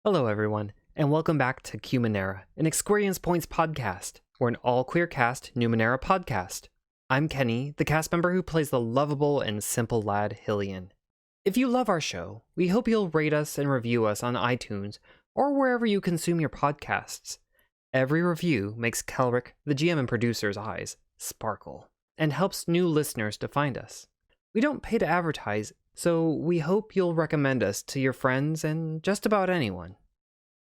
Hello, everyone, and welcome back to Qmenera, an Experience Points podcast. We're an all-queer cast Numenera podcast. I'm Kenny, the cast member who plays the lovable and simple lad Hillian. If you love our show, we hope you'll rate us and review us on iTunes or wherever you consume your podcasts. Every review makes Kelric, the GM and producer's eyes, sparkle, and helps new listeners to find us. We don't pay to advertise, so we hope you'll recommend us to your friends and just about anyone.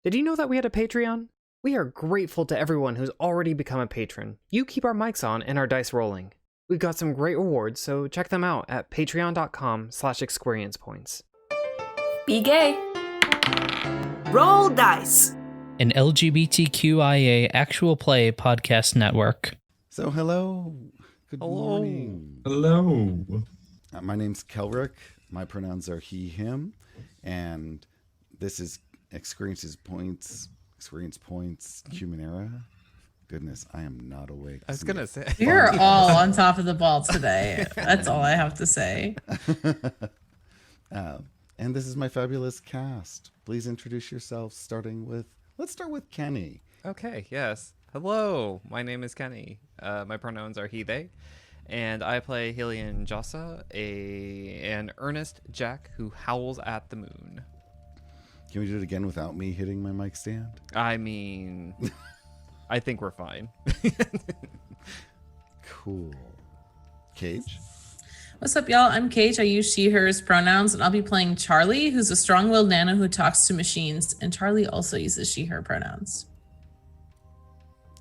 Did you know that we had a Patreon? We are grateful to everyone who's already become a patron. You keep our mics on and our dice rolling. We've got some great rewards, so check them out at patreon.com/experiencepoints. Be gay. Roll dice. An LGBTQIA actual play podcast network. So hello. Good morning. Hello. My name's Kelric. My pronouns are he, him. And this is Experience Points, Qmenera. Goodness, I am not awake. I was going to say. You're all on top of the ball today. That's all I have to say. And this is my fabulous cast. Please introduce yourselves, let's start with Kenny. Okay, yes. Hello, my name is Kenny. My pronouns are he, they. And I play Hillian Jossa, an earnest Jack who howls at the moon. Can we do it again without me hitting my mic stand? I mean, I think we're fine. Cool. Cage? What's up, y'all? I'm Cage. I use she, hers pronouns, and I'll be playing Charlie, who's a strong-willed nano who talks to machines. And Charlie also uses she, her pronouns.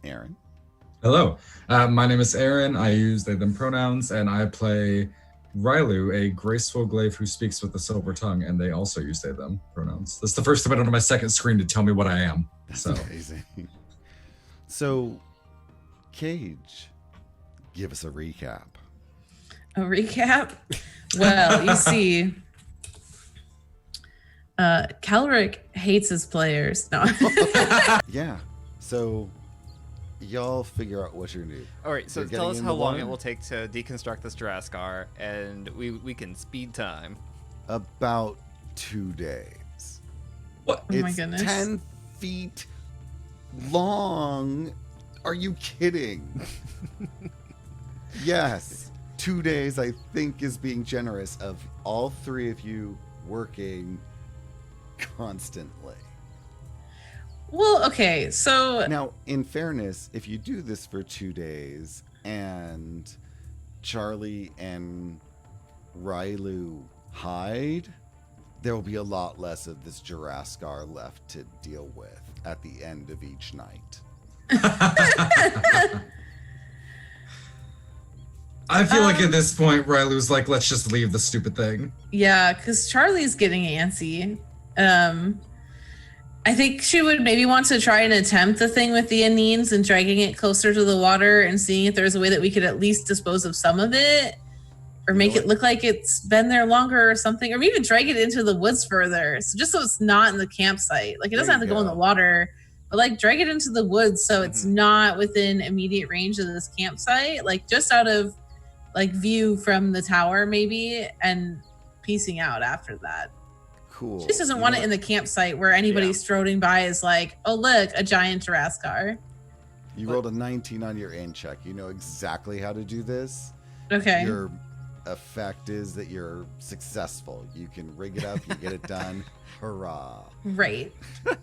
Aaron? Hello, my name is Aaron. I use they, them pronouns, and I play Railu, a graceful glaive who speaks with a silver tongue, and they also use they, them pronouns. That's the first time I don't have my second screen to tell me what I am. That's so amazing. So, Cage, give us a recap. A recap? Well, you see, Kelric hates his players. No. Yeah. So, y'all figure out what you're gonna do. All right, so You're tell us getting in how the long water? it will take to deconstruct this Jurassicar, and we can speed time. About 2 days. what? Oh my It's goodness. 10 feet long. Are you kidding? Yes. 2 days, I think, is being generous of all three of you working constantly. Well, okay, so Now, in fairness, if you do this for 2 days and Charlie and Railu hide, there will be a lot less of this Jurassicar left to deal with at the end of each night. I feel like at this point, Railu's like, let's just leave the stupid thing. yeah, because Charlie's getting antsy. I think she would maybe want to try and attempt the thing with the anines and dragging it closer to the water and seeing if there's a way that we could at least dispose of some of it or make it look like it's been there longer or something, or even drag it into the woods further. So just so it's not in the campsite. Like it doesn't have to go in the water, but like drag it into the woods so it's not within immediate range of this campsite, like just out of like view from the tower maybe, and piecing out after that. Cool. She just doesn't want it in the campsite where anybody strolling by is like, oh, look, a giant Jurassicar. You rolled a 19 on your in check. You know exactly how to do this. Okay. Your effect is that you're successful. You can rig it up, you get it done. Hurrah. Right.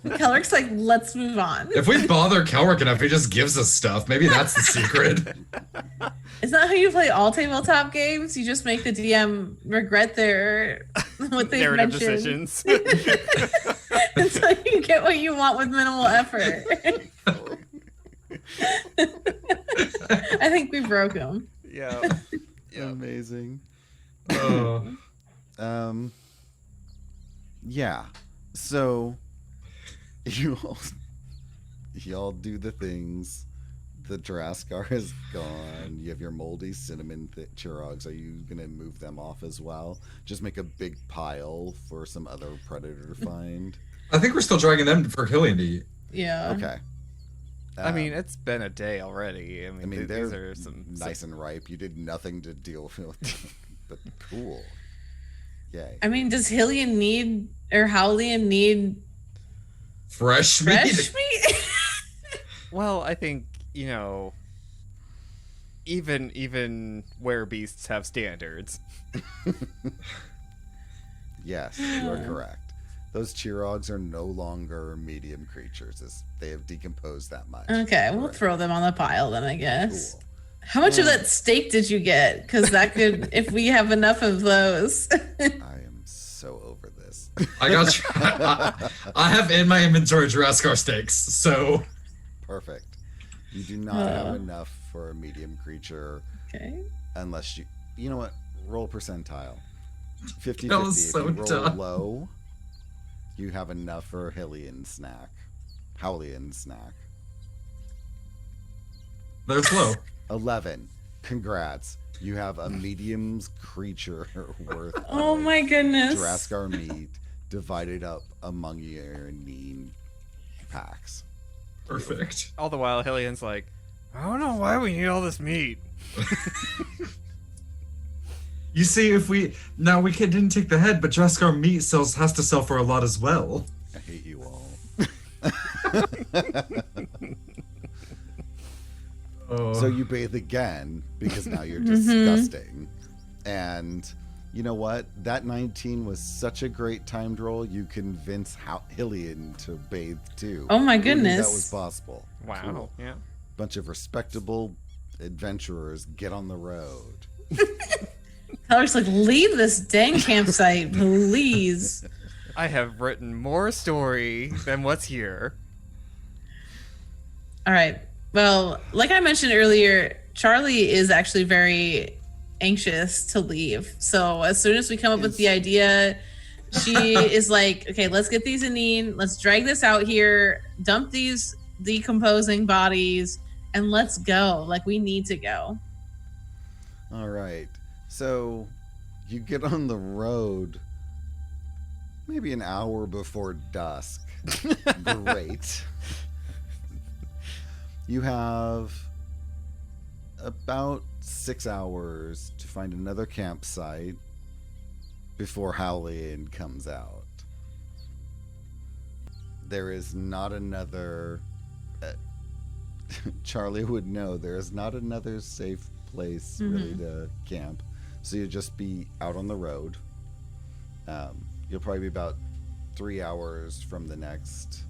Kelric's like, let's move on. If we bother Kelric enough, he just gives us stuff. Maybe that's the secret. Is that how you play all tabletop games? You just make the DM regret what they've Narrative mentioned. decisions. And so you get what you want with minimal effort. I think we broke him. Yeah. Amazing. Oh. Yeah. So y'all do the things. The Jurassicar is gone. You have your moldy cinnamon Chirogs. Are you gonna move them off as well? Just make a big pile for some other predator to find. I think we're still dragging them for Hillian to eat. Yeah. Okay. I mean, it's been a day already. I mean they're these are some nice and ripe. You did nothing to deal with them, but cool. Yay. I mean, does Hillian need or Howlian need Fresh Fresh meat. meat? Well, I think, even where beasts have standards. Yes, you are correct. Those Chirogs are no longer medium creatures, as they have decomposed that much. Okay, we'll Alright. throw them on the pile then, I guess. Cool. How much of that steak did you get? Because that could, if we have enough of those. I am so over this. I got you. I have in my inventory Jurassic steaks, so Perfect. You do not have enough for a medium creature Okay. unless you know what? Roll percentile. 50-50. That was If so you roll dumb. low, you have enough for a Hillian snack. Howlian snack. there's low. 11. Congrats. You have a medium's creature worth Oh of my goodness. Jurassic meat divided up among your Neen packs. Perfect. All the while, Hillian's like, I don't know why we need all this meat. You see, if we didn't take the head, but Jurassic meat has to sell for a lot as well. I hate you all. So you bathe again because now you're disgusting. And you know what? That 19 was such a great timed roll. You convince Hillian to bathe too. Oh my Who knew goodness. that was possible. Wow. Cool. Yeah. Bunch of respectable adventurers get on the road. Tyler's like, leave this dang campsite, please. I have written more story than what's here. All right. Well, like I mentioned earlier, Charlie is actually very anxious to leave. So as soon as we come up with the idea, she is like, okay, let's get these Anine. Let's drag this out here, dump these decomposing bodies, and let's go. Like, we need to go. All right. So you get on the road maybe an hour before dusk. Great. You have about 6 hours to find another campsite before Howlian comes out. There is not another... Charlie would know there is not another safe place really to camp. So you'll just be out on the road. You'll probably be about 3 hours from the next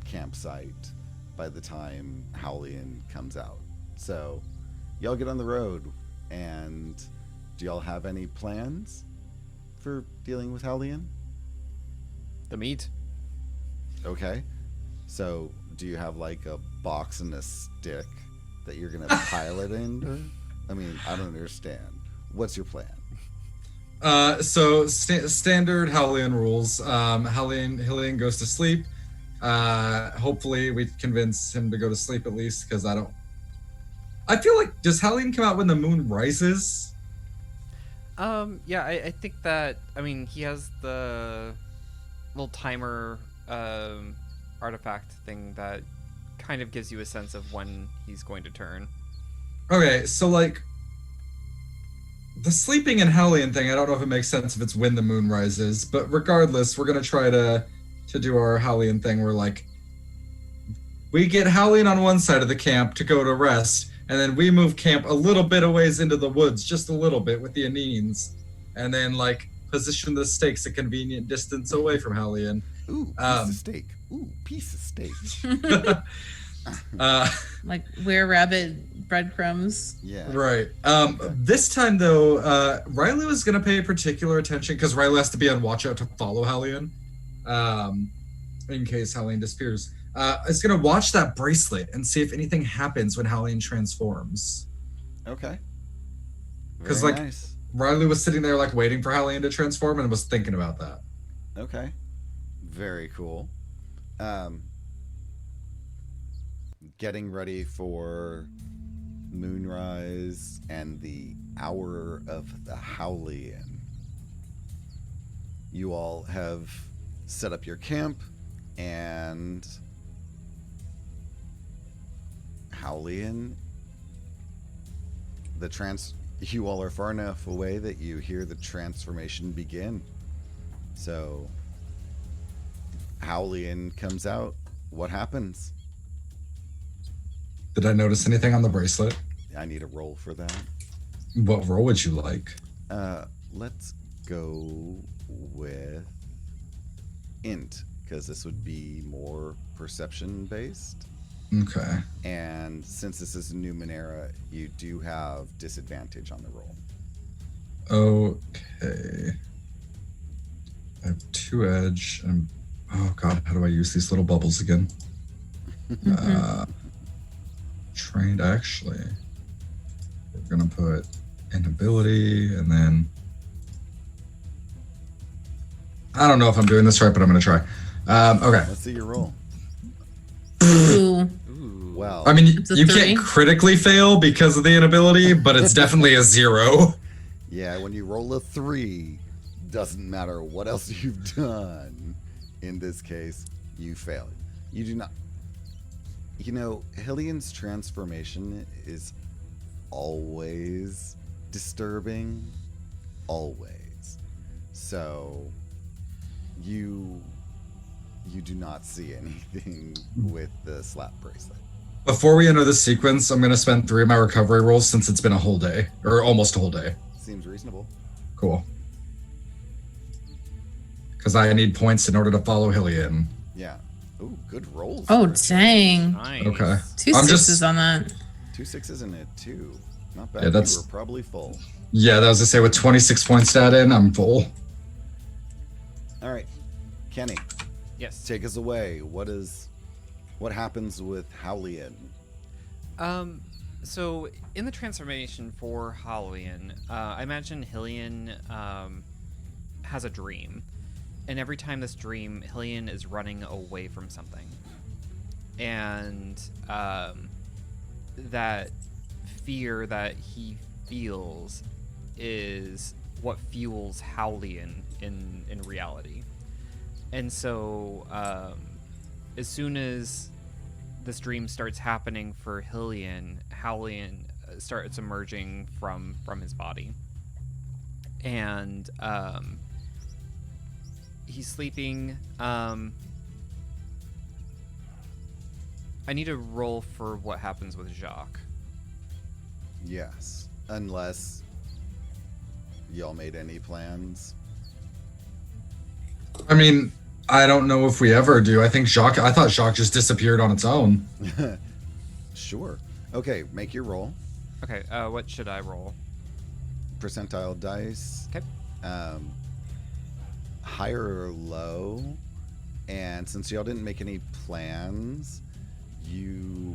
campsite by the time Howlian comes out. So y'all get on the road, and do y'all have any plans for dealing with Howlian? The meat. Okay. So do you have like a box and a stick that you're gonna pile it into? I mean, I don't understand. What's your plan? So standard Howlian rules. Hillian goes to sleep. Hopefully we convince him to go to sleep at least, because I feel like, does Howlian come out when the moon rises? Yeah, I think that, he has the little timer artifact thing that kind of gives you a sense of when he's going to turn. Okay, so like the sleeping and Howlian thing, I don't know if it makes sense if it's when the moon rises, but regardless, we're gonna try to do our Howlian thing where like we get Howlian on one side of the camp to go to rest, and then we move camp a little bit a ways into the woods, just a little bit with the Anines, and then like position the stakes a convenient distance away from Howlian. Ooh, piece of steak. Ooh, piece of steak. Like, wear rabbit breadcrumbs. Yeah. Right. This time though, Railu is gonna pay particular attention because Railu has to be on watch out to follow Howlian, in case Howlian disappears. Is gonna watch that bracelet and see if anything happens when Howlian transforms. Okay. Because Very like nice. Railu was sitting there like waiting for Howlian to transform and was thinking about that. Okay. Very cool. Getting ready for moonrise and the hour of the Howlian. You all have set up your camp, and Howlian, you all are far enough away that you hear the transformation begin. So Howlian comes out. What happens? Did I notice anything on the bracelet? I need a roll for that. What roll would you like? Let's go with int, because this would be more perception based. Okay. And since this is Numenera, you do have disadvantage on the roll. Okay. I have 2 edge and oh god, how do I use these little bubbles again? Trained actually. We're gonna put an ability and then I don't know if I'm doing this right, but I'm gonna try. Okay. Let's see your roll. Ooh. Well, I mean, It's a you 3. can't critically fail because of the inability, but it's definitely a 0. yeah, when you roll a 3, doesn't matter what else you've done. In this case, you failed. You do not. You know, Hillian's transformation is always disturbing. Always. So, you do not see anything with the slap bracelet. Before we enter this sequence, I'm gonna spend 3 of my recovery rolls since it's been a whole day, or almost a whole day. Seems reasonable. Cool. Because I need points in order to follow Hillian. Yeah. Ooh, good rolls. Oh, for- dang. Nice. Okay. 2 I'm sixes just- on that. 2 6s and a 2. Not bad. Yeah, that's- You were probably full. Yeah, that was to say with 26 points to add in, I'm full. All right, Kenny, Yes. take us away. What happens with Howlian? So in the transformation for Howlian, I imagine Hillian has a dream, and every time this dream, Hillian is running away from something, and that fear that he feels is what fuels Howlian in reality. And so as soon as this dream starts happening for Hillian, Howlian starts emerging from his body. And he's sleeping. I need a roll for what happens with Jacques. Yes, unless y'all made any plans. I mean, I don't know if we ever do. I thought Jacques just disappeared on its own. Sure. Okay, make your roll. Okay, what should I roll? Percentile dice. Okay. Higher or low. And since y'all didn't make any plans, you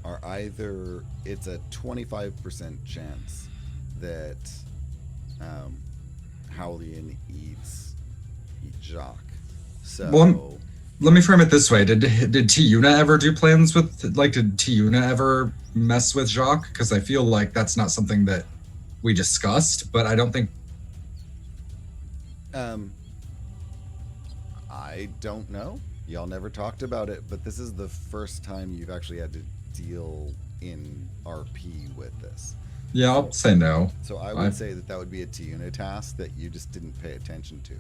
are either, it's a 25% chance that Howlian eats Jacques. So Well, let me frame it this way. Did Tiuna ever do plans with, like, did Tiuna ever mess with Jacques? Because I feel like that's not something that we discussed, but I don't think... I don't know. Y'all never talked about it, but this is the first time you've actually had to deal in RP with this. Yeah, I'll say no. So I would say that would be a Tiuna task that you just didn't pay attention to.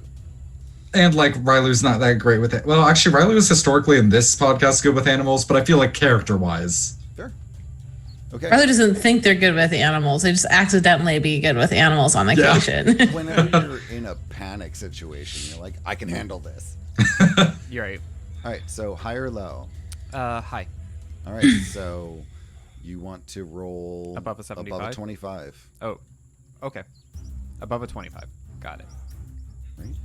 And, like, Railu's not that great with it. Well, actually, Railu is historically in this podcast good with animals, but I feel like character-wise. Fair. Okay. Railu doesn't think they're good with animals. They just accidentally be good with animals on occasion. Whenever you're in a panic situation, you're like, I can handle this. You're right. All right, so high or low? High. All right, so you want to roll Above a 75? Above a 25. Oh, okay. Above a 25. Got it. Right?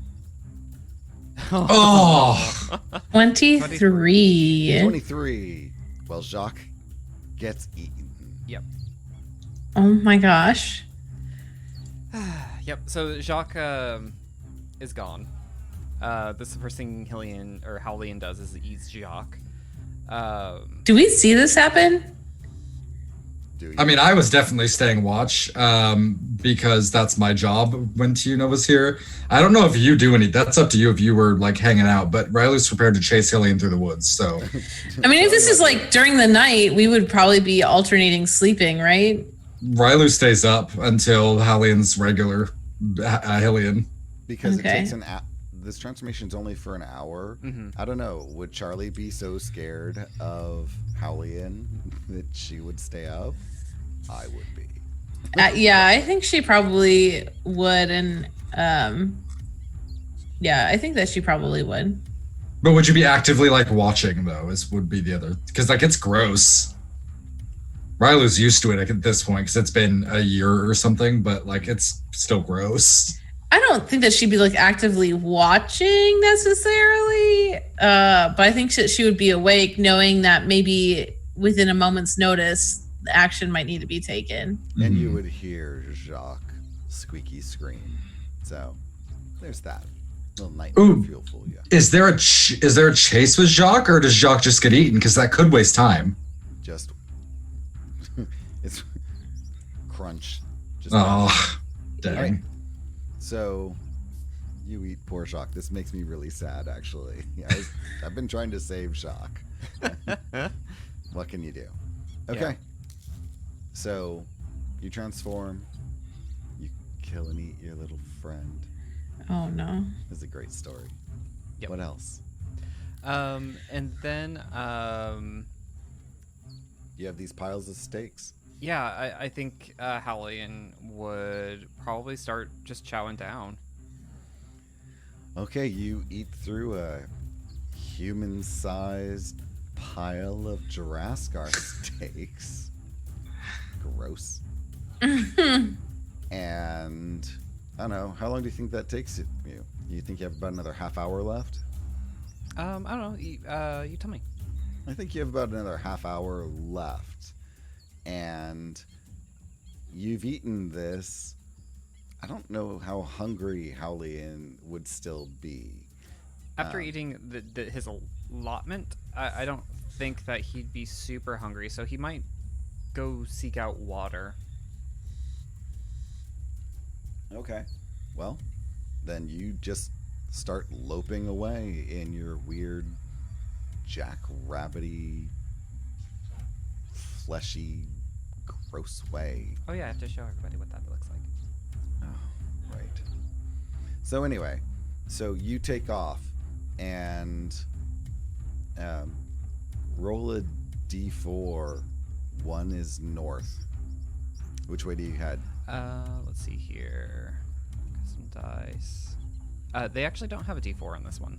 Oh! 23. 23. Well, Jacques gets eaten. Yep. Oh my gosh. Yep. So Jacques is gone. This is the first thing Howlian does is he eats Jacques. Do we see this happen? Do you? I mean, I was definitely staying watch because that's my job when Tiuna was here. I don't know if you do any. That's up to you if you were like hanging out. But Railu's prepared to chase Hillian through the woods. So I mean, if this is like during the night, we would probably be alternating sleeping, right? Railu stays up until Howlian's regular Hillian. Because Okay. it takes this transformation's only for an hour. Mm-hmm. I don't know. Would Charlie be so scared of Howlian that she would stay up? I would be. Yeah, I think she probably would, and yeah, I think that she probably would. But would you be actively like watching though? Would be the other, because like it's gross. Railu's used to it at this point because it's been a year or something, but like it's still gross. I don't think that she'd be like actively watching necessarily, but I think that she would be awake, knowing that maybe within a moment's notice, the action might need to be taken. And you would hear Jacques squeaky scream. So there's that. Little nightmare fuel for you. Is there a chase with Jacques, or does Jacques just get eaten? Because that could waste time. Just it's crunch. Just oh, dang. Right. So you eat poor Jacques. This makes me really sad, actually. I've been trying to save Jacques. What can you do? Okay. Yeah. So you transform. You kill and eat your little friend. Oh no. It's a great story. Yep. What else? And then You have these piles of steaks. yeah, I think Howlian would probably start just chowing down. Okay, you eat through a human-sized pile of Juraskar steaks. Gross. And I don't know, how long do you think that takes you? You think you have about another half hour left? I don't know. You tell me. I think you have about another half hour left. And you've eaten this. I don't know how hungry Howlian would still be. After eating his allotment, I don't think that he'd be super hungry, so he might go seek out water. Okay. Well, then you just start loping away in your weird jackrabbity, fleshy, gross way. Oh yeah, I have to show everybody what that looks like. Oh, right. So anyway, so you take off and roll a d4. 1 is north. Which way do you head? Let's see here. Got some dice. They actually don't have a d4 on this one.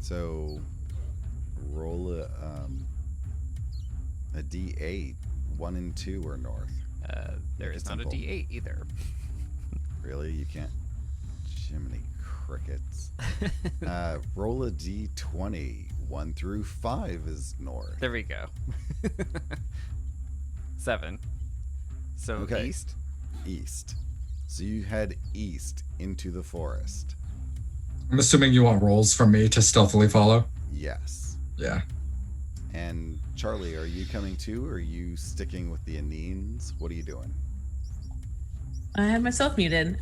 So roll a d8. 1 and 2 are north. There Make is it not a simple. d8 either. Really? You can't? Jiminy crickets. Roll a d20. 1 through 5 is north. There we go. 7. So Okay. east. East. So you head east into the forest. I'm assuming you want rolls from me to stealthily follow. Yes. Yeah. And Charlie, are you coming too, or are you sticking with the Anines? What are you doing? I had myself muted.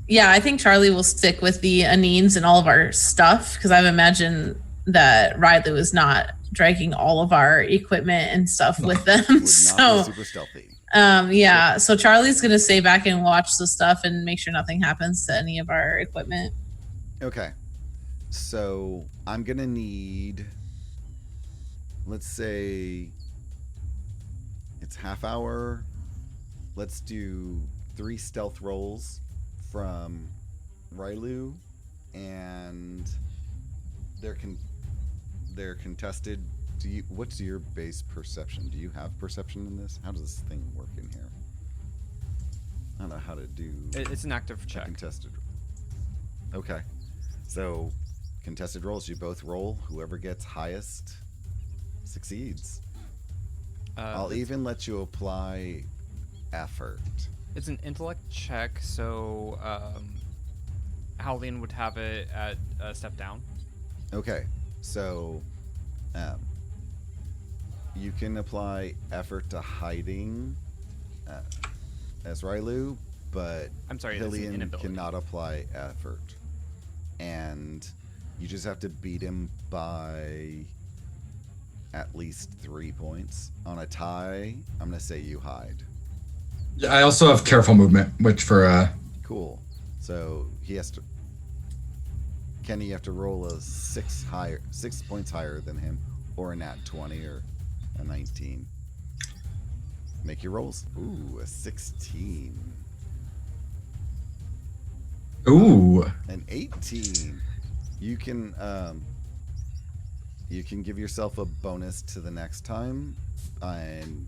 Yeah, I think Charlie will stick with the Anines and all of our stuff, because I imagine that Railu is not dragging all of our equipment and stuff with them. Would not So be super stealthy. yeah, so Charlie's gonna stay back and watch the stuff and make sure nothing happens to any of our equipment. Okay. So I'm gonna need, let's say it's half hour. Let's do 3 stealth rolls from Railu, and they're contested. What's your base perception? Do you have perception in this? How does this thing work in here? I don't know how to do It's an active a check. contested. Okay. So contested rolls, you both roll. Whoever gets highest succeeds. I'll even let you apply effort. It's an intellect check, so Howlian would have it at a step down. Okay. So you can apply effort to hiding as Railu, but I'm sorry, it's an Hillian inability. cannot apply effort. And you just have to beat him by at least 3 points. On a tie, I'm going to say you hide. Yeah, I also have careful movement, which for Cool. So he has to. Kenny, you have to roll a 6 points higher than him, or a nat 20 or a 19. Make your rolls. Ooh, a 16. ooh. An 18. You can give yourself a bonus to the next time and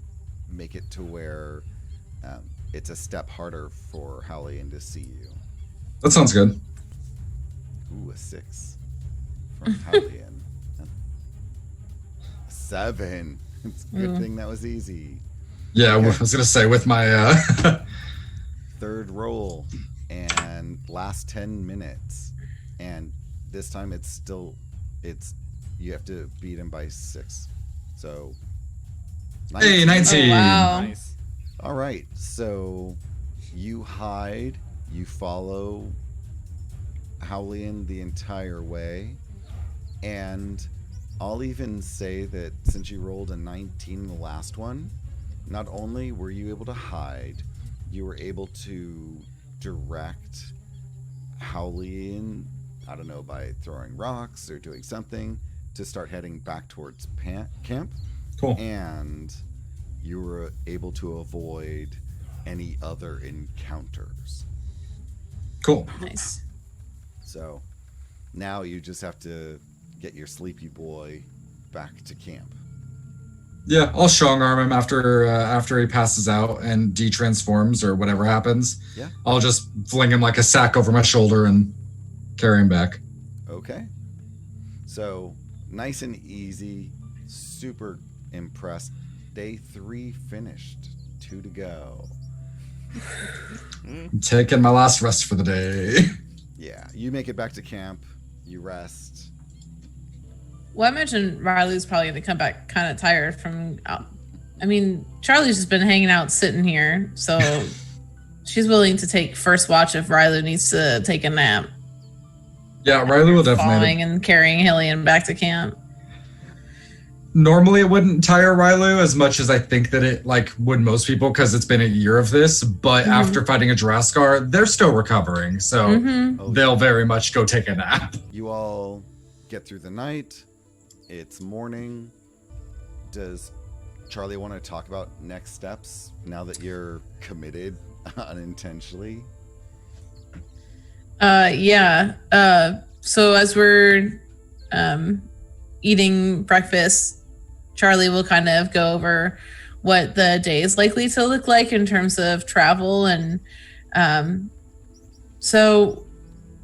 make it to where it's a step harder for Howlian to see you. That sounds good. Ooh, a 6 from Howlian. A 7. It's a good thing that was easy. Yeah, Okay. I was gonna say with my Third roll and last 10 minutes, and this time it's you have to beat him by 6. So Hey, 19. Oh, wow. Nice. All right, so you hide, you follow Howlian the entire way, and I'll even say that since you rolled a 19 in the last one, not only were you able to hide, you were able to direct Howlian, I don't know, by throwing rocks or doing something, to start heading back towards camp. Cool. And you were able to avoid any other encounters. Cool. Nice. So now you just have to get your sleepy boy back to camp. Yeah, I'll strong arm him after he passes out and de-transforms or whatever happens. Yeah. I'll just fling him like a sack over my shoulder and carry him back. Okay. So nice and easy. Super impressed. Day 3 finished. 2 to go. I'm taking my last rest for the day. Yeah, you make it back to camp. You rest. Well, I imagine Railu's probably going to come back kind of tired from I mean, Charlie's just been hanging out sitting here, so she's willing to take first watch if Railu needs to take a nap. Yeah, Railu will definitely. Following and carrying Hillian back to camp. Normally, it wouldn't tire Railu as much as I think that it would most people because it's been a year of this. But after fighting a Juraskar, they're still recovering, so they'll very much go take a nap. You all get through the night. It's morning. Does Charlie want to talk about next steps now that you're committed unintentionally? Yeah. So as we're eating breakfast, Charlie will kind of go over what the day is likely to look like in terms of travel. And so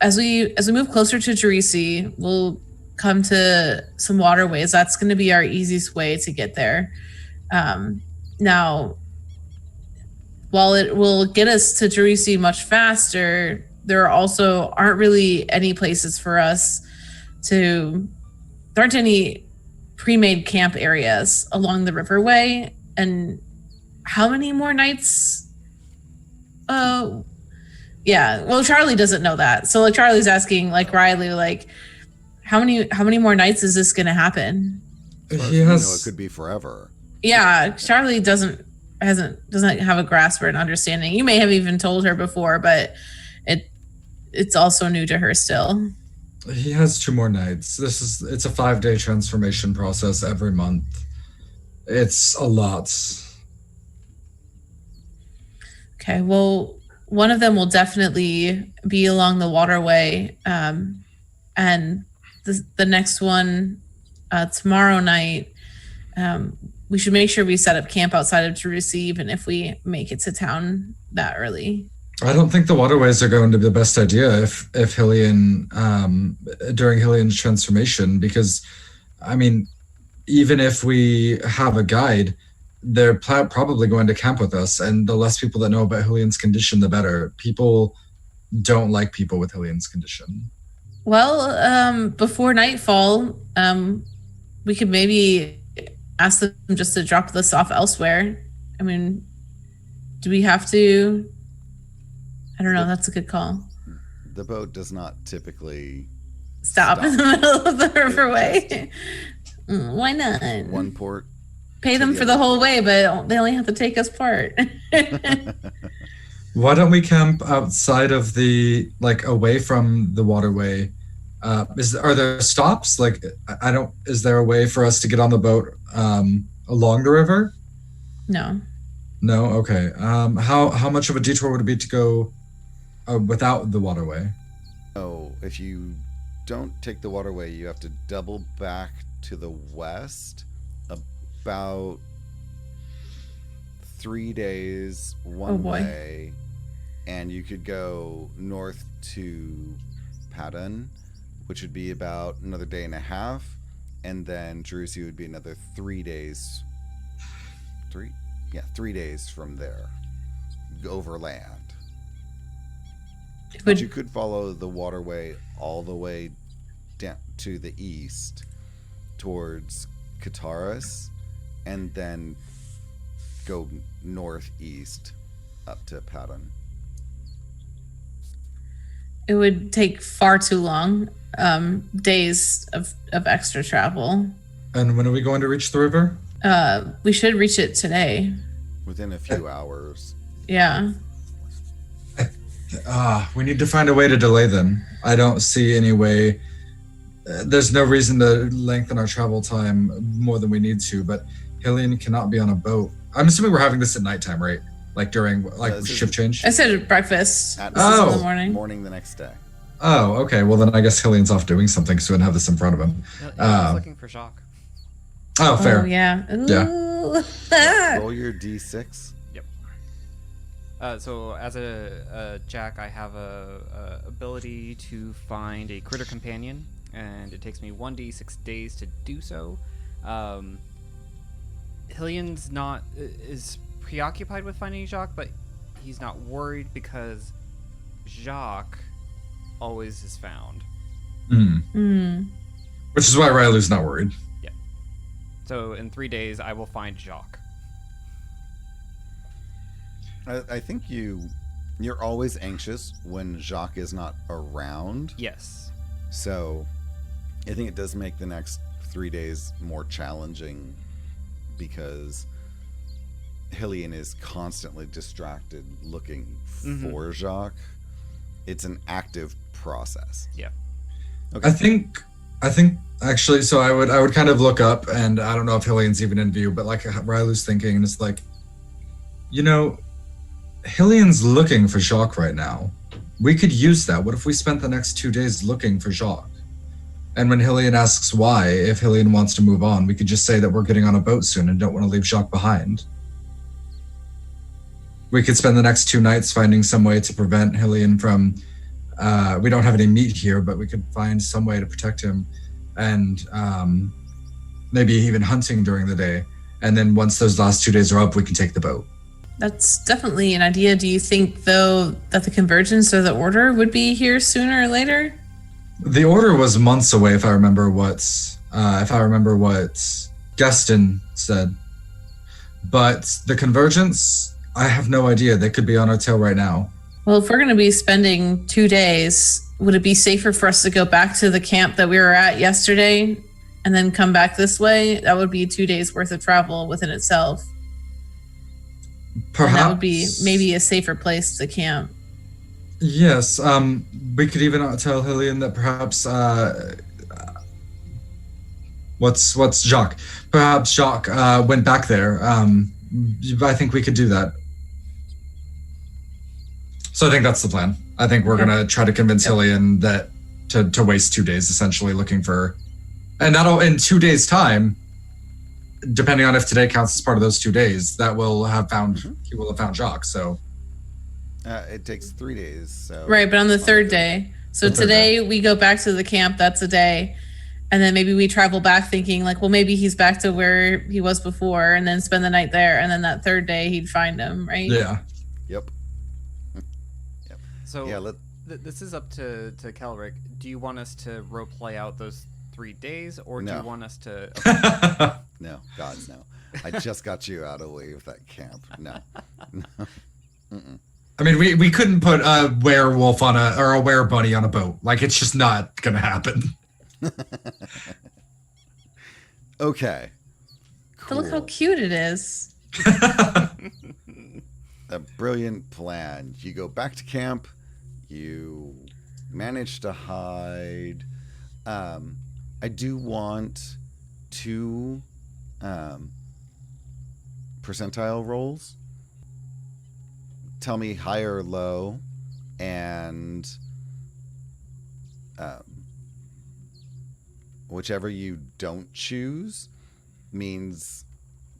as we move closer to Druissi, we'll come to some waterways. That's going to be our easiest way to get there. Now, while it will get us to Druissi much faster, there also aren't really any places for us there aren't any pre-made camp areas along the riverway. And how many more nights? Yeah, well, Charlie doesn't know that. So Charlie's asking Railu, how many more nights is this going to happen? It could be forever. Yeah, Charlie doesn't have a grasp or an understanding. You may have even told her before, but it's also new to her still. He has 2 more nights. It's a 5-day transformation process every month. It's a lot. Okay, well, one of them will definitely be along the waterway, and the next one tomorrow night. We should make sure we set up camp outside of Druissi, even if we make it to town that early. I don't think the waterways are going to be the best idea if Hillian during Hillian's transformation, because I mean, even if we have a guide, they're probably going to camp with us, and the less people that know about Hillian's condition, the better. People don't like people with Hillian's condition. Well, before nightfall, we could maybe ask them just to drop this off elsewhere. I mean, do we have to? I don't know. That's a good call. The boat does not typically Stop in the middle of the riverway. Why not? One port pay them for the whole way, but they only have to take us part. Why don't we camp outside of the, like, away from the waterway? Are there stops? Like, is there a way for us to get on the boat along the river? No. No? Okay. How much of a detour would it be to go without the waterway? Oh, if you don't take the waterway, you have to double back to the west about 3 days one way, and you could go north to Padden, which would be about another day and a half, and then Druissi would be another 3 days. 3 days from there, overland. But you could follow the waterway all the way down to the east towards Kataris, and then go northeast up to Padden. It would take far too long, days of extra travel. And when are we going to reach the river? We should reach it today. Within a few hours. Yeah. We need to find a way to delay them. I don't see any way. There's no reason to lengthen our travel time more than we need to, but Hillian cannot be on a boat. I'm assuming we're having this at nighttime, right? Like during shift change? I said breakfast. In the morning the next day. Oh, okay. Well, then I guess Hillian's off doing something, so we don't have this in front of him. He's looking for Jacques. Oh, fair. Oh, yeah. Ooh. Yeah. Roll your d6. Yep. So as a Jack, I have a ability to find a critter companion, and it takes me 1d6 days to do so. Hillian's is preoccupied with finding Jacques, but he's not worried because Jacques always is found. Which is why Railu's not worried. Yeah. So in 3 days, I will find Jacques. I think you're always anxious when Jacques is not around. Yes. So I think it does make the next 3 days more challenging because Hillian is constantly distracted looking for Jacques. It's an active process. Yeah. Okay. I think actually, so I would kind of look up, and I don't know if Hillian's even in view, but like Railu's thinking, and it's like, Hillian's looking for Jacques right now. We could use that. What if we spent the next 2 days looking for Jacques? And when Hillian asks why, if Hillian wants to move on, we could just say that we're getting on a boat soon and don't want to leave Jacques behind. We could spend the next 2 nights finding some way to prevent Hillian from, we don't have any meat here, but we could find some way to protect him, and maybe even hunting during the day. And then once those last 2 days are up, we can take the boat. That's definitely an idea. Do you think, though, that the Convergence or the Order would be here sooner or later? The Order was months away, if I remember what Gaston said. But the Convergence, I have no idea. They could be on our tail right now. Well, if we're going to be spending 2 days, would it be safer for us to go back to the camp that we were at yesterday and then come back this way? That would be 2 days worth of travel within itself. Perhaps. And that would be maybe a safer place to camp. Yes. We could even tell Hillian that perhaps what's Jacques? Perhaps Jacques went back there. I think we could do that. So I think that's the plan. I think we're gonna try to convince Hillian that to waste 2 days essentially looking for, and that'll in 2 days' time, depending on if today counts as part of those 2 days, that will have found he will have found Jacques. So it takes 3 days. So right, but on the third day. So today we go back to the camp. That's a day. And then maybe we travel back thinking like, well, maybe he's back to where he was before, and then spend the night there. And then that third day he'd find him, right? Yeah. Yep. So yeah, this is up to Kelric. Do you want us to role play out those 3 days, or do you want us to? Okay. No, God, no. I just got you out of the way with that camp. No. I mean, we couldn't put a werewolf on a werebunny on a boat. Like, it's just not gonna happen. Okay. But look how cute it is. A brilliant plan. You go back to camp. You manage to hide. I do want 2 percentile rolls. Tell me high or low, and whichever you don't choose means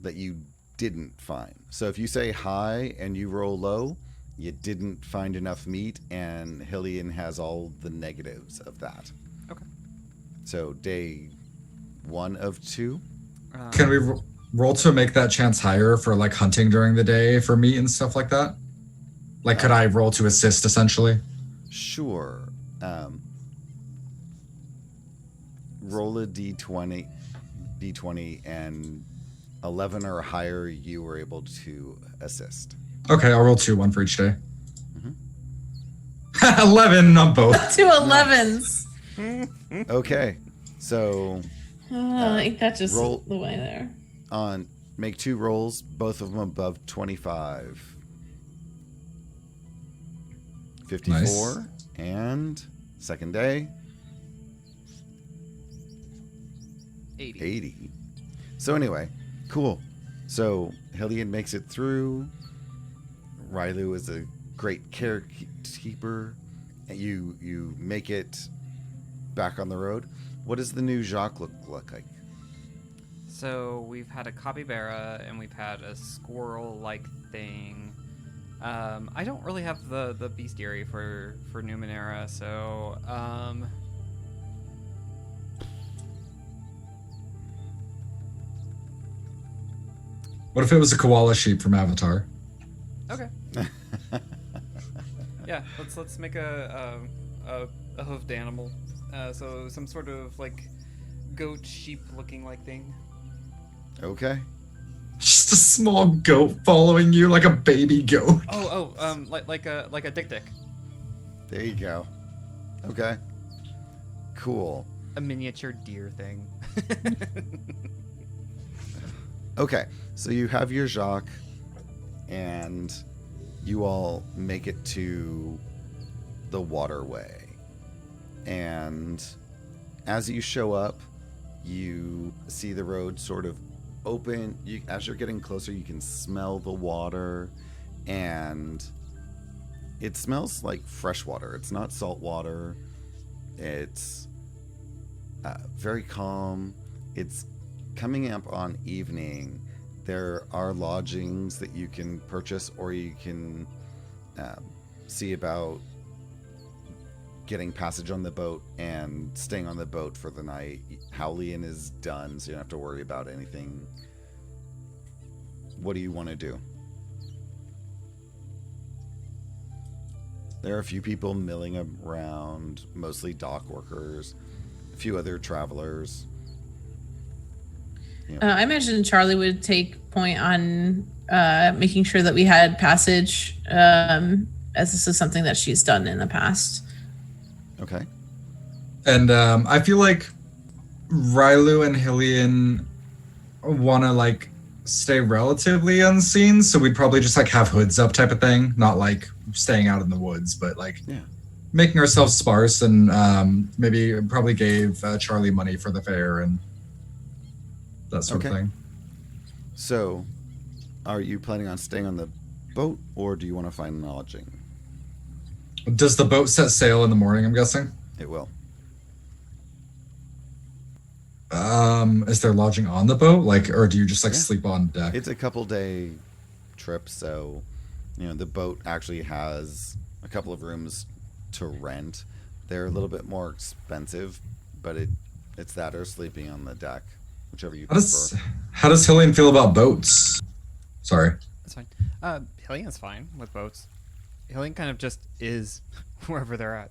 that you didn't find. So if you say high and you roll low, you didn't find enough meat, and Hillian has all the negatives of that. Okay. So day 1 of 2. Can we roll to make that chance higher for like hunting during the day for meat and stuff like that? Like, could I roll to assist essentially? Sure. Roll a d20, and 11 or higher, you were able to assist. Okay, I'll roll 2, 1 for each day. 11 on both. 2 11s. Okay, so I think that's just roll the way there. make 2 rolls, both of them above 25. 54, Nice. and second day 80. So anyway, cool. So Hillian makes it through. Railu is a great carekeeper. You make it back on the road. What does the new Jacques look like? So we've had a capybara and we've had a squirrel-like thing. I don't really have the bestiary for Numenera, so What if it was a koala sheep from Avatar? okay. Yeah, let's make a hoofed animal. So some sort of like goat sheep looking like thing. Okay. Just a small goat following you like a baby goat. Like a dick. There you go. Okay. Cool. A miniature deer thing. Okay. So you have your Jacques, and you all make it to the waterway. And as you show up, you see the road sort of open. As you're getting closer, you can smell the water, and it smells like fresh water. It's not salt water. It's very calm. It's coming up on evening. There are lodgings that you can purchase, or you can see about getting passage on the boat and staying on the boat for the night. Howlian is done, so you don't have to worry about anything. What do you want to do? There are a few people milling around, mostly dock workers, a few other travelers. You know. I imagine Charlie would take point on making sure that we had passage, as this is something that she's done in the past. Okay. And I feel like Railu and Hillian want to like stay relatively unseen, so we'd probably just like have hoods up type of thing, not like staying out in the woods, but like making ourselves sparse, and maybe probably gave Charlie money for the fare and that sort of thing. So, are you planning on staying on the boat, or do you want to find lodging? Does the boat set sail in the morning, I'm guessing? It will. Is there lodging on the boat? Like, or do you just like sleep on deck? It's a couple-day trip, so the boat actually has a couple of rooms to rent. They're a little bit more expensive, but it's that or sleeping on the deck, whichever you prefer. How does Hillian feel about boats? Sorry. That's fine. Hillian's fine with boats. Hillian kind of just is wherever they're at.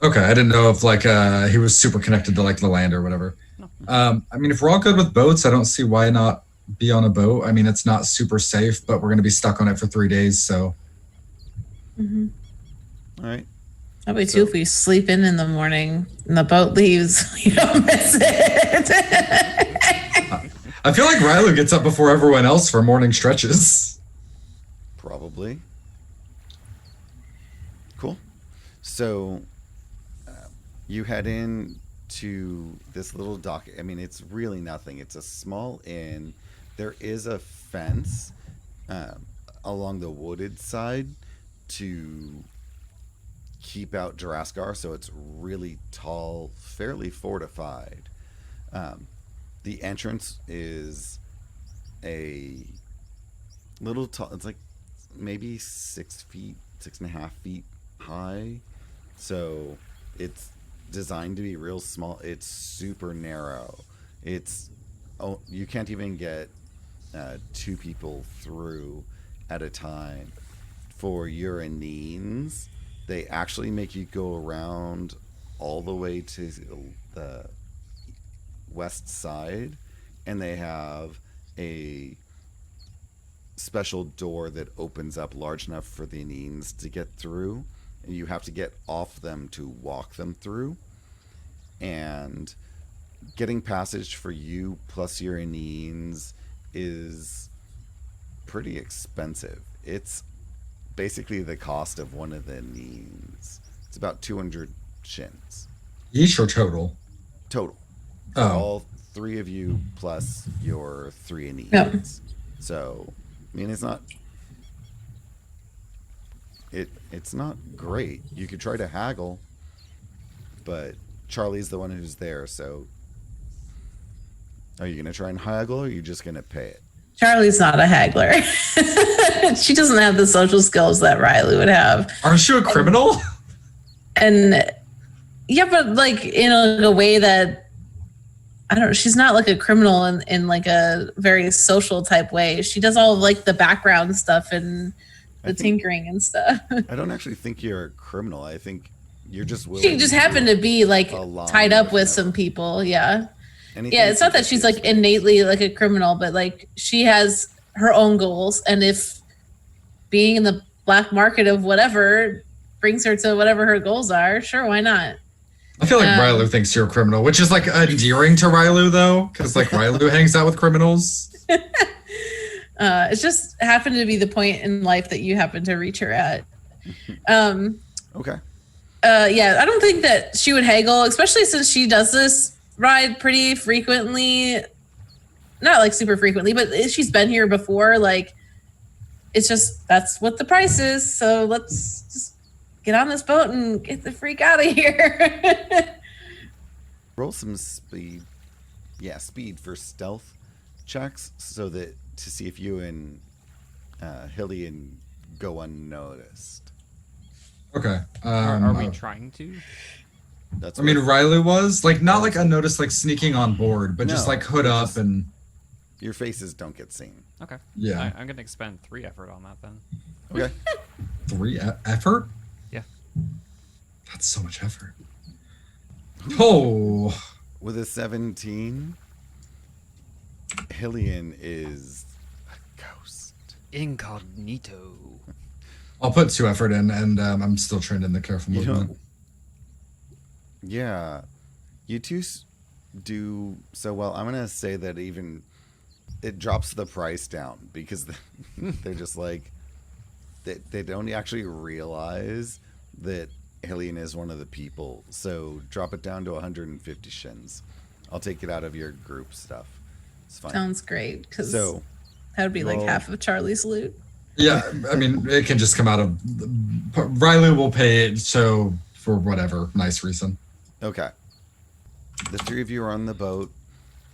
Okay, I didn't know if like he was super connected to like the land or whatever. No. I mean, if we're all good with boats, I don't see why not be on a boat. I mean, it's not super safe, but we're going to be stuck on it for 3 days, so. Mm-hmm. All right. That'd be too if we sleep in the morning and the boat leaves. You don't miss it. I feel like Railu gets up before everyone else for morning stretches. Probably. Cool. So you head in to this little dock. I mean, it's really nothing. It's a small inn. There is a fence along the wooded side to keep out Jaraskar, so it's really tall, fairly fortified. The entrance is a little tall. It's like maybe 6 feet, 6.5 feet high. So it's designed to be real small. It's super narrow. You can't even get 2 people through at a time. For Uranines, they actually make you go around all the way to the west side, and they have a special door that opens up large enough for the Anines to get through, and you have to get off them to walk them through. And getting passage for you plus your Anines is pretty expensive. It's basically the cost of one of the Anines. It's about 200 shins. Each or total? Total. Oh. All 3 of you plus your 3 Anines. Yep. So, I mean, it's not... It's not great. You could try to haggle, but Charlie's the one who's there, so... Are you going to try and haggle, or are you just going to pay it? Charlie's not a haggler. She doesn't have the social skills that Railu would have. Aren't you a criminal? And yeah, but like in a way that, I don't know, she's not like a criminal in like a very social type way. She does all of like the background stuff and the tinkering and stuff. I don't actually think you're a criminal. I think you're just willing. She just happened to be like tied up with some people. Yeah. Yeah, it's not that she's like innately like a criminal, but like she has her own goals, and if being in the black market of whatever brings her to whatever her goals are, sure, why not? I feel like Railu thinks you're a criminal, which is like endearing to Railu though, because like Railu hangs out with criminals. It's just happened to be the point in life that you happen to reach her at. Okay. Yeah, I don't think that she would haggle, especially since she does this ride pretty frequently. Not like super frequently, but she's been here before. Like, it's just, that's what the price is. So let's just get on this boat and get the freak out of here. Roll some speed. Yeah, speed for stealth checks, so that to see if you and Hillian go unnoticed. Okay. Are we trying to? That's I mean, Railu was like not like unnoticed, like sneaking on board, but just like hood up and your faces don't get seen. Okay. Yeah. I'm gonna expend 3 effort on that then. Okay. 3 effort? Yeah. That's so much effort. Oh. With a 17, Hillian is a ghost. Incognito. I'll put 2 effort in, and I'm still trained in the careful movement. Yeah, you two do so well. I'm gonna say that even it drops the price down because they're just like they don't actually realize that Hillian is one of the people. So drop it down to 150 shins. I'll take it out of your group stuff. It's fine. Sounds great, because so that would be like half of Charlie's loot. Yeah, I mean, it can just come out of Railu will pay it, so for whatever nice reason. Okay. The 3 of you are on the boat,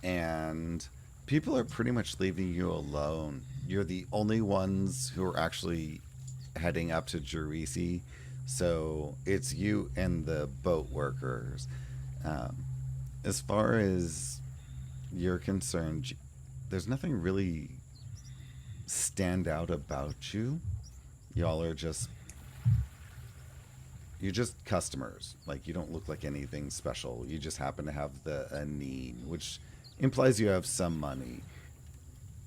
and people are pretty much leaving you alone. You're the only ones who are actually heading up to Druissi, so it's you and the boat workers. As far as you're concerned, there's nothing really stand out about you. Y'all are just... You're just customers. Like, you don't look like anything special. You just happen to have a need, which implies you have some money.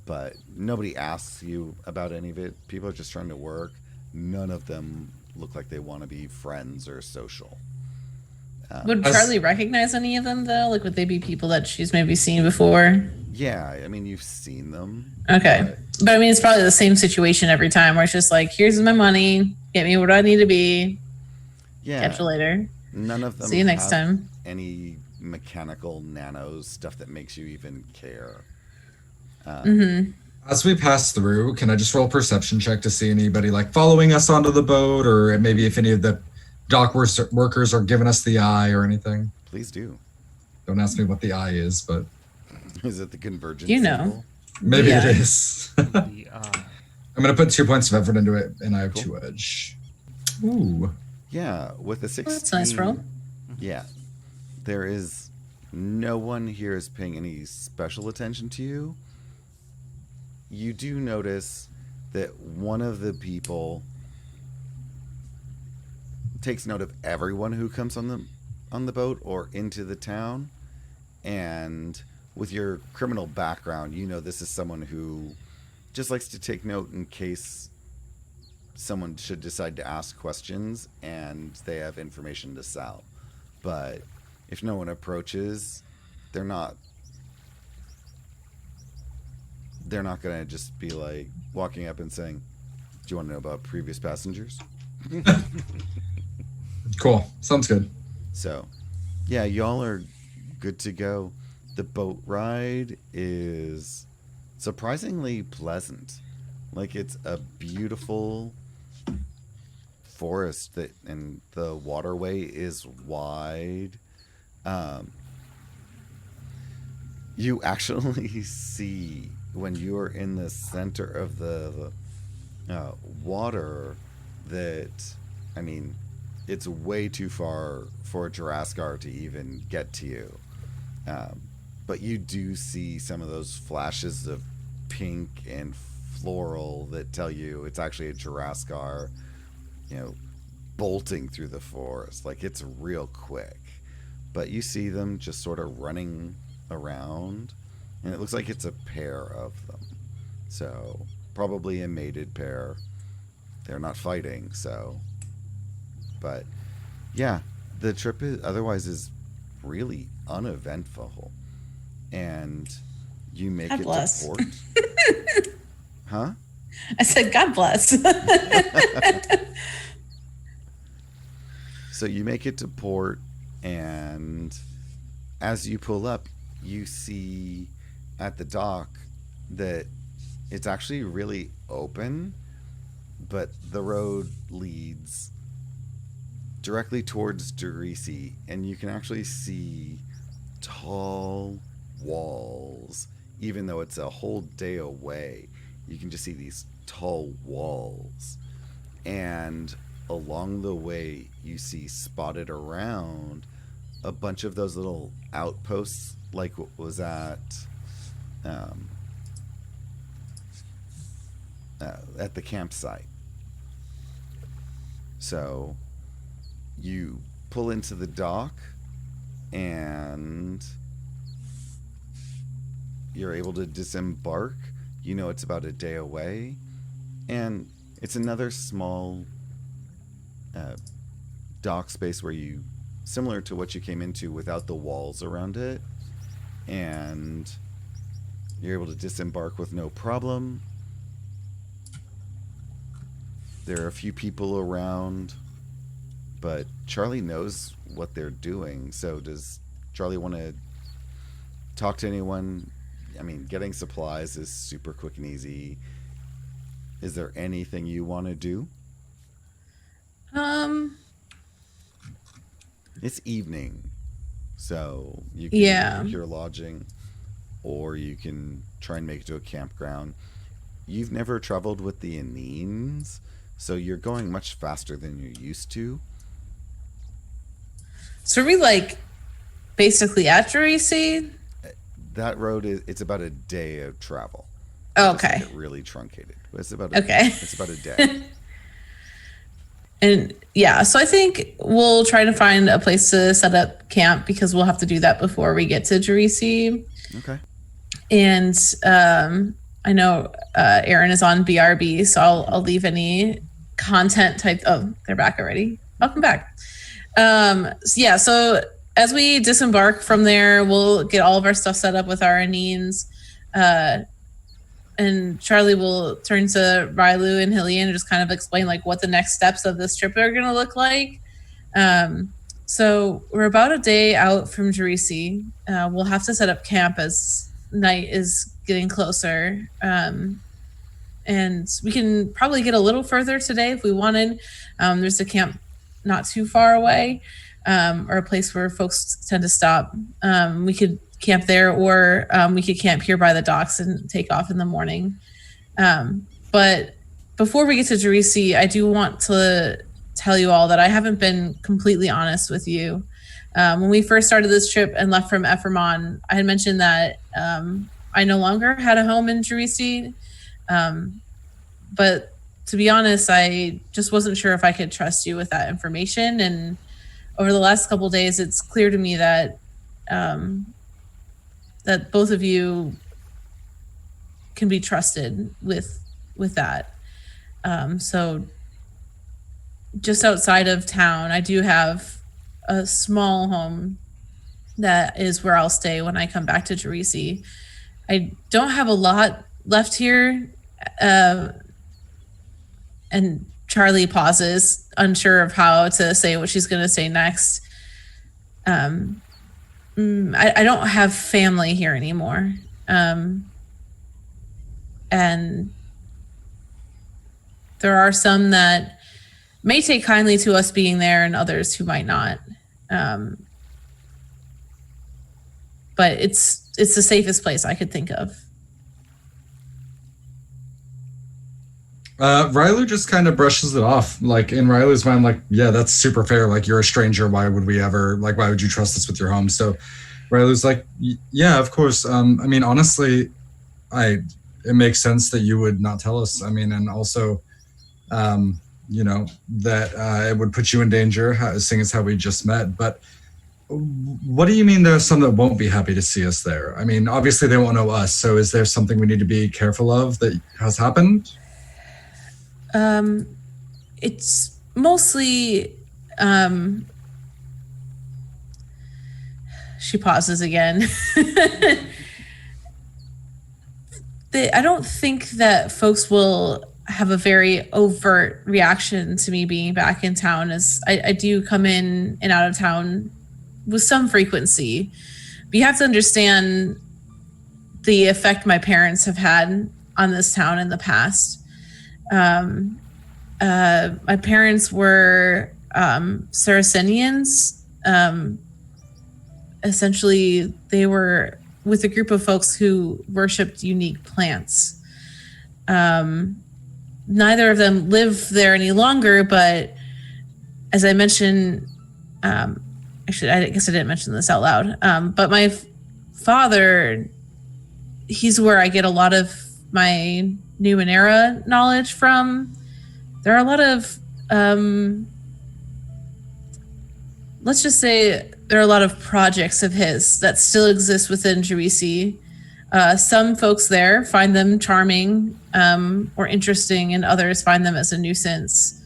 But nobody asks you about any of it. People are just trying to work. None of them look like they want to be friends or social. Would Charlie recognize any of them, though? Like, would they be people that she's maybe seen before? Yeah, I mean, you've seen them. Okay. But I mean, it's probably the same situation every time where it's just like, here's my money. Get me where I need to be. Yeah. Catch you later. None of them See you next have time. any mechanical nanos, stuff that makes you even care. As we pass through, can I just roll a perception check to see anybody like following us onto the boat, or maybe if any of the dock workers are giving us the eye or anything? Please do. Don't ask me what the eye is, but Is it the convergence? You know. symbol? maybe Yeah. it is. I'm gonna put 2 points of effort into it, and I have 2 edge. Ooh. Yeah, with a 16. That's a nice roll. Yeah. There is no one here is paying any special attention to you. You do notice that one of the people takes note of everyone who comes on the boat or into the town, and with your criminal background, you know this is someone who just likes to take note in case someone should decide to ask questions and they have information to sell. But if no one approaches, they're not going to just be like walking up and saying, "Do you want to know about previous passengers?" Cool. Sounds good. So, yeah, y'all are good to go. The boat ride is surprisingly pleasant. Like, it's a beautiful forest and the waterway is wide. You actually see when you're in the center of the water that, I mean, it's way too far for a Juraskar to even get to you. But you do see some of those flashes of pink and floral that tell you it's actually a Juraskar, bolting through the forest. Like, it's real quick. But you see them just sort of running around, and it looks like it's a pair of them. So, probably a mated pair. They're not fighting, so. But, yeah, the trip is really uneventful. And you make God it bless. to port. Huh? I said, God bless. So you make it to port, and as you pull up, you see at the dock that it's actually really open, but the road leads directly towards Druissi, and you can actually see tall walls. Even though it's a whole day away, you can just see these tall walls. And along the way, you see spotted around a bunch of those little outposts, like what was at the campsite. So you pull into the dock, and you're able to disembark. You know it's about a day away, and it's another small dock space where you, similar to what you came into without the walls around it, and you're able to disembark with no problem. There are a few people around, but Charlie knows what they're doing. So does Charlie want to talk to anyone? I mean, getting supplies is super quick and easy. Is there anything you want to do? It's evening, so you can secure lodging, or you can try and make it to a campground. You've never traveled with the Anines, so you're going much faster than you're used to. So are we basically at Druissi? That road it's about a day of travel. Oh, okay. Just really truncated. It's about It's about a day. And yeah, so I think we'll try to find a place to set up camp, because we'll have to do that before we get to Druissi. Okay. And I know Aaron is on BRB, so I'll leave any content type. Oh, they're back already. Welcome back. So as we disembark from there, we'll get all of our stuff set up with our Anines. And Charlie will turn to Railu and Hillian and just kind of explain like what the next steps of this trip are going to look like. So we're about a day out from Druissi. We'll have to set up camp as night is getting closer. And we can probably get a little further today if we wanted. There's a camp not too far away, or a place where folks tend to stop. We could camp there, or we could camp here by the docks and take off in the morning. But before we get to Druissi, I do want to tell you all that I haven't been completely honest with you. When we first started this trip and left from Ephraimon, I had mentioned that I no longer had a home in Druissi. But to be honest, I just wasn't sure if I could trust you with that information. And over the last couple of days, it's clear to me that that both of you can be trusted with that. So just outside of town, I do have a small home that is where I'll stay when I come back to Druissi. I don't have a lot left here. And Charlie pauses, unsure of how to say what she's going to say next. I don't have family here anymore. And there are some that may take kindly to us being there and others who might not. But it's the safest place I could think of. Railu just kind of brushes it off. Like in Railu's mind, like, yeah, that's super fair. Like you're a stranger. Why would we ever, like, why would you trust us with your home? So Railu's like, yeah, of course. I mean, honestly, it makes sense that you would not tell us. I mean, and also, you know, that it would put you in danger, seeing as how we just met. But what do you mean there are some that won't be happy to see us there? I mean, obviously they won't know us. So is there something we need to be careful of that has happened? It's mostly, she pauses again. I don't think that folks will have a very overt reaction to me being back in town, as I do come in and out of town with some frequency. But you have to understand the effect my parents have had on this town in the past. My parents were Saracenians. Essentially, they were with a group of folks who worshipped unique plants. Neither of them live there any longer, but as I mentioned, actually, I guess I didn't mention this out loud, but my father, he's where I get a lot of my Numenera knowledge from. There are a lot of, let's just say there are a lot of projects of his that still exist within Druissi. Some folks there find them charming or interesting, and others find them as a nuisance.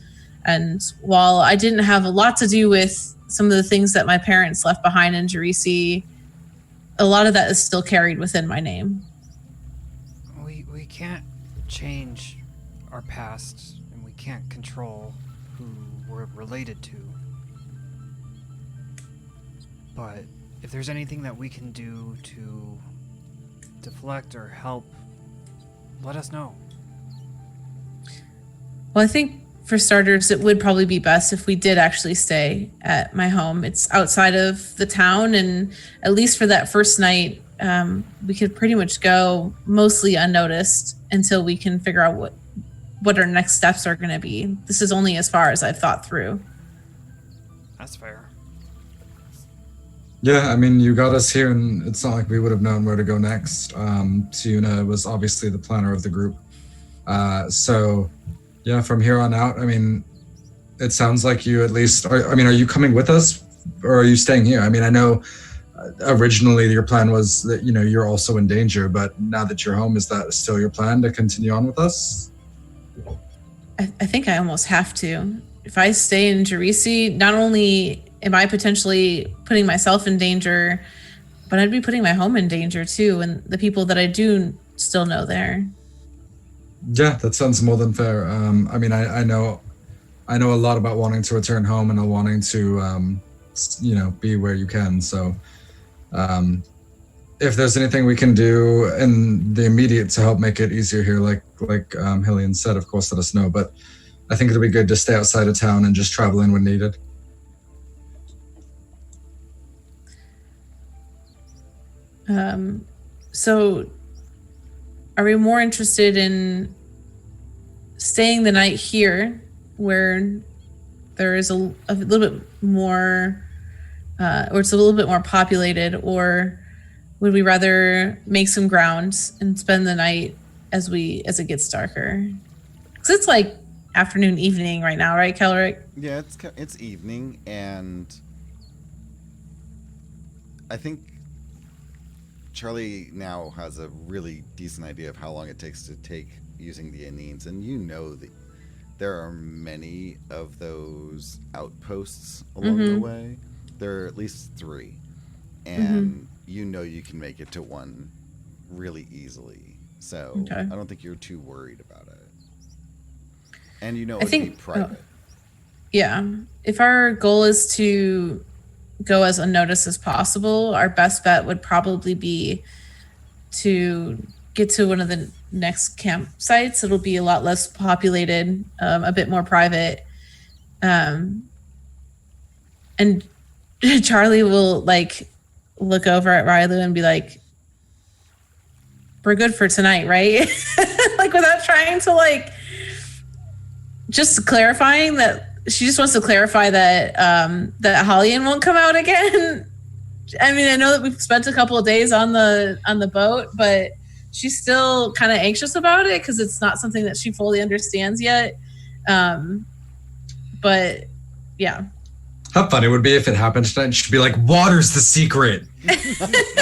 And while I didn't have a lot to do with some of the things that my parents left behind in Druissi, a lot of that is still carried within my name. We can't change our past, and we can't control who we're related to. But if there's anything that we can do to deflect or help, let us know. Well, I think for starters, it would probably be best if we did actually stay at my home. It's outside of the town, and at least for that first night, we could pretty much go mostly unnoticed until we can figure out what our next steps are going to be. This is only as far as I've thought through. That's fair. Yeah, I mean, you got us here, and it's not like we would have known where to go next. Tiuna was obviously the planner of the group. So, yeah, from here on out, I mean, it sounds like you at least, are you coming with us, or are you staying here? I mean, I know originally your plan was that, you know, you're also in danger, but now that you're home, is that still your plan to continue on with us? I think I almost have to. If I stay in Druissi, not only am I potentially putting myself in danger, but I'd be putting my home in danger too, and the people that I do still know there. Yeah, that sounds more than fair. I mean, I know a lot about wanting to return home and wanting to, be where you can. So, if there's anything we can do in the immediate to help make it easier here, like Hillian said, of course, let us know. But I think it'll be good to stay outside of town and just travel in when needed. So are we more interested in staying the night here where there is a little bit more, or it's a little bit more populated, or would we rather make some ground and spend the night as it gets darker? Because it's like afternoon, evening right now, right, Kelric? Yeah, it's evening, and I think Charlie now has a really decent idea of how long it takes to take using the Anines, and you know that there are many of those outposts along the way. There are at least 3, and you know you can make it to one really easily. So I don't think you're too worried about it. And you know it'd be private. Yeah. If our goal is to go as unnoticed as possible, our best bet would probably be to get to one of the next campsites. It'll be a lot less populated, a bit more private. And Charlie will look over at Railu and be like, we're good for tonight, right? Without trying to just clarifying that she just wants to clarify that that Howlian won't come out again. I mean, I know that we've spent a couple of days on the boat, but she's still kind of anxious about it because it's not something that she fully understands yet. But yeah. How funny it would be if it happened tonight and she'd be like, water's the secret.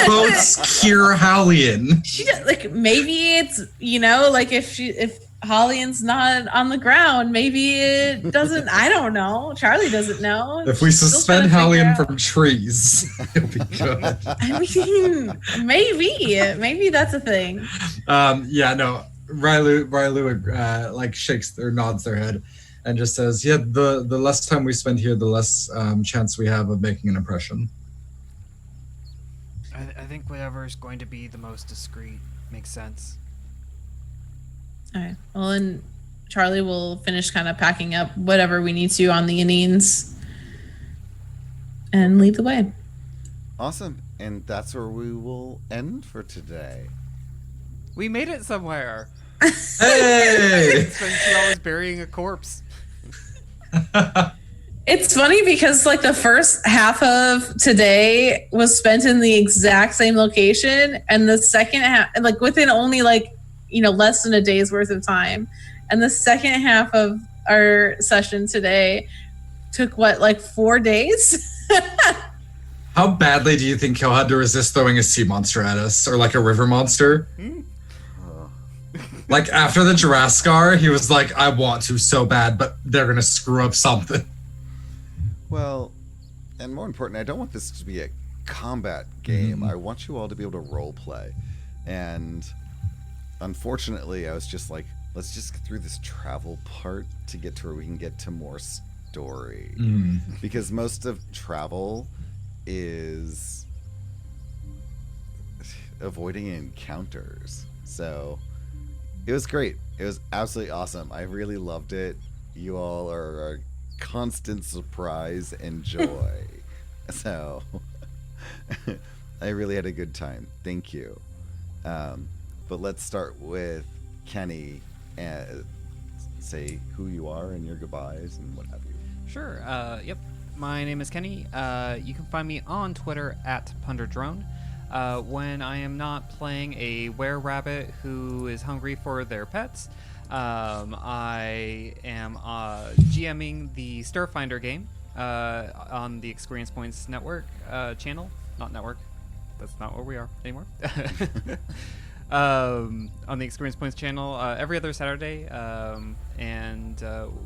Boats cure Howlian. She maybe it's, if Howlian's not on the ground, maybe it doesn't. I don't know. Charlie doesn't know. If we suspend Howlian from trees, it'll be good. I mean, maybe that's a thing. Railu shakes or nods their head and just says, yeah, the less time we spend here, the less chance we have of making an impression. I think whatever is going to be the most discreet makes sense. All right. Well, and Charlie will finish kind of packing up whatever we need to on the Anines and lead the way. Awesome. And that's where we will end for today. We made it somewhere. Hey! Spent 2 hours burying a corpse. It's funny because the first half of today was spent in the exact same location, and the second half, within only less than a day's worth of time, and the second half of our session today took 4 days. How badly do you think he'll have to resist throwing a sea monster at us, or a river monster? After the Juraskar, he was like, I want to so bad, but they're gonna screw up something. Well, and more important, I don't want this to be a combat game. I want you all to be able to role play. And unfortunately, I was just like, let's just get through this travel part to get to where we can get to more story. Because most of travel is avoiding encounters. So it was great. It was absolutely awesome. I really loved it. You all are a constant surprise and joy. So I really had a good time. Thank you. But let's start with Kenny and say who you are and your goodbyes and what have you. Sure. Yep. My name is Kenny. You can find me on Twitter at PunderDrone. When I am not playing a were-rabbit who is hungry for their pets, I am GMing the Starfinder game on the Experience Points Network channel. Not network. That's not where we are anymore. On the Experience Points channel every other Saturday, and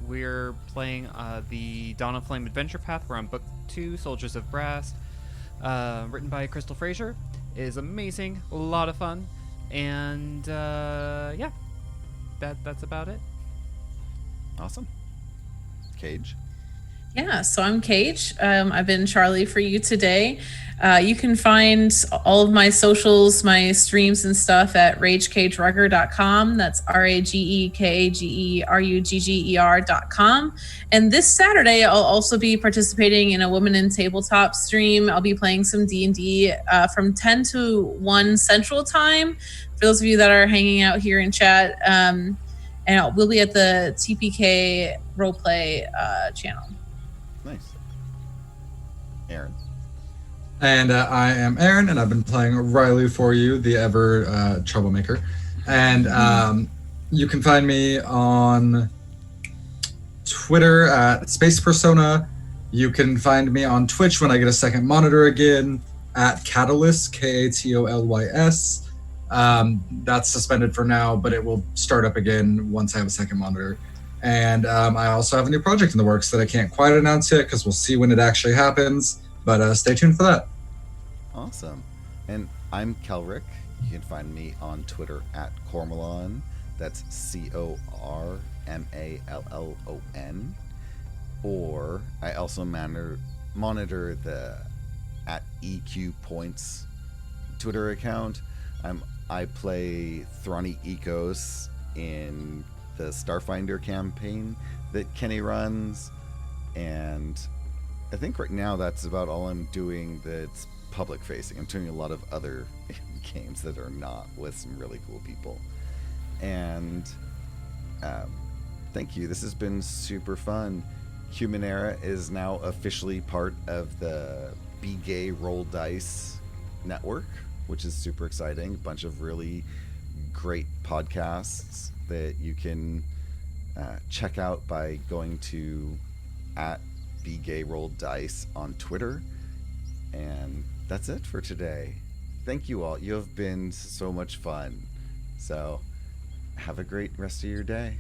we're playing the Dawn of Flame Adventure Path. We're on Book 2, Soldiers of Brass. written by Crystal Fraser. It is amazing, a lot of fun, and yeah, that's about it. Awesome. Cage. Yeah, so I'm Cage. I've been Charlie for you today. You can find all of my socials, my streams and stuff at ragecagerugger.com. That's RAGEKAGERUGGER.com. And this Saturday, I'll also be participating in a Women in Tabletop stream. I'll be playing some D&D from 10 to 1 Central Time. For those of you that are hanging out here in chat, and we'll be at the TPK Roleplay channel. Nice. Aaron. And I am Aaron, and I've been playing Railu for you, the ever troublemaker. And you can find me on Twitter at Space Persona. You can find me on Twitch when I get a second monitor again at Catalyst, KATOLYS. That's suspended for now, but it will start up again once I have a second monitor. And I also have a new project in the works that I can't quite announce yet because we'll see when it actually happens. But stay tuned for that. Awesome. And I'm Kelric. You can find me on Twitter at Cormallon. That's CORMALLON. Or I also monitor the at EQ Points Twitter account. I play Thrani Ecos in the Starfinder campaign that Kenny runs, and I think right now that's about all I'm doing that's public facing. I'm doing a lot of other games that are not, with some really cool people. And thank you. This has been super fun. Qmenera is now officially part of the Be Gay Roll Dice network, which is super exciting. A bunch of really great podcasts that you can check out by going to at Be Gay Roll Dice on Twitter. And that's it for today. Thank you all. You have been so much fun. So have a great rest of your day.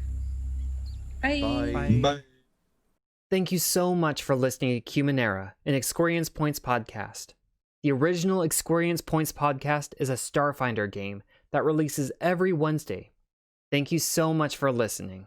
Bye. Bye. Bye. Thank you so much for listening to Qmenera, an Experience Points podcast. The original Experience Points podcast is a Starfinder game that releases every Wednesday. Thank you so much for listening.